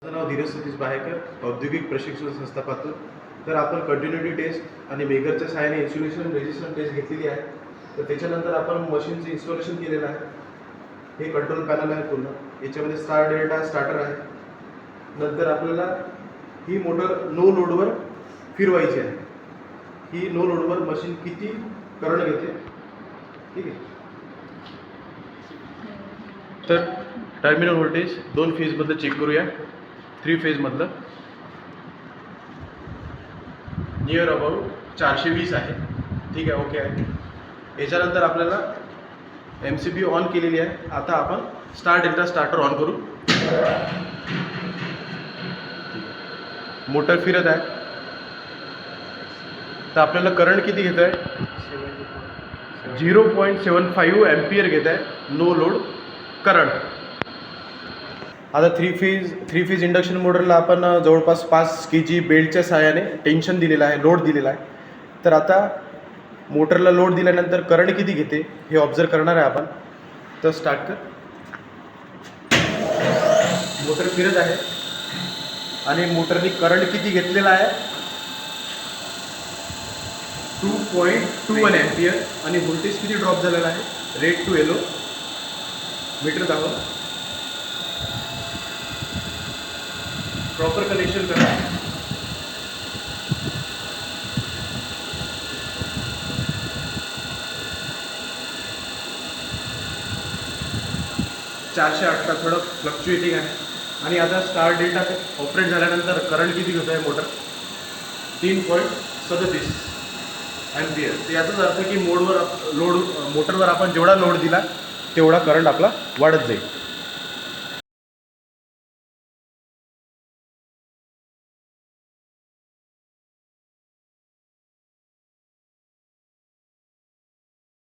माझं नाव धीरज सतीश बाहेकर, औद्योगिक प्रशिक्षण संस्था पातूर. तर आपण कंटिन्युटी टेस्ट आणि मेगरच्या सहाय्याने इन्सुलेशन रेजिस्टन्स टेस्ट घेतलेली आहे. तर त्याच्यानंतर आपण मशीनचं इन्स्टॉलेशन केलेलं आहे. हे कंट्रोल पॅनल आहे पूर्ण. याच्यामध्ये स्टार डेल्टा स्टार्टर आहे. नंतर आपल्याला ही मोटर नो लोडवर फिरवायची आहे. ही नो लोडवर मशीन किती करंट घेते, ठीक आहे. तर टर्मिनल व्होल्टेज 2 फेजमधलं चेक करूया. 3 फेजमधलं नियर अबाउट 420 आहे, ठीक आहे, ओके आहे. याच्यानंतर आपल्याला MCB ऑन केलेली आहे. आता आपण स्टार डेल्टा स्टार्टर ऑन करू. मोटर फिरत आहे. तर आपल्याला करंट किती घेत आहे, 0.75 एम्पियर घेत आहे नो लोड करंट. आता थ्री फेज इंडक्शन मोटरला आपण जवळपास 5 kg बेल्टच्या सहाय्याने टेन्शन दिलेलं आहे, लोड दिलेला आहे. तर आता मोटरला लोड दिल्यानंतर करंट किती घेते हे ऑब्झर्व करणार आहे आपण. तर स्टार्ट कर. मोटर फिरत आहे आणि मोटरने करंट किती घेतलेला आहे, 2.21 एम्पियर. आणि व्होल्टेज किती ड्रॉप झालेला आहे, रेड टू येलो. मीटर दाखव. प्रॉपर कनेक्शन करा. $418 थोडं फ्लक्च्युएटिंग आहे. आणि आता स्टार डेल्टा ऑपरेट झाल्यानंतर करंट किती घेतो आहे मोटर, 3.37 एम्पियर. तर याचाच अर्थ की मोटरवर आपण जेवढा लोड दिला तेवढा करंट आपला वाढत जाईल.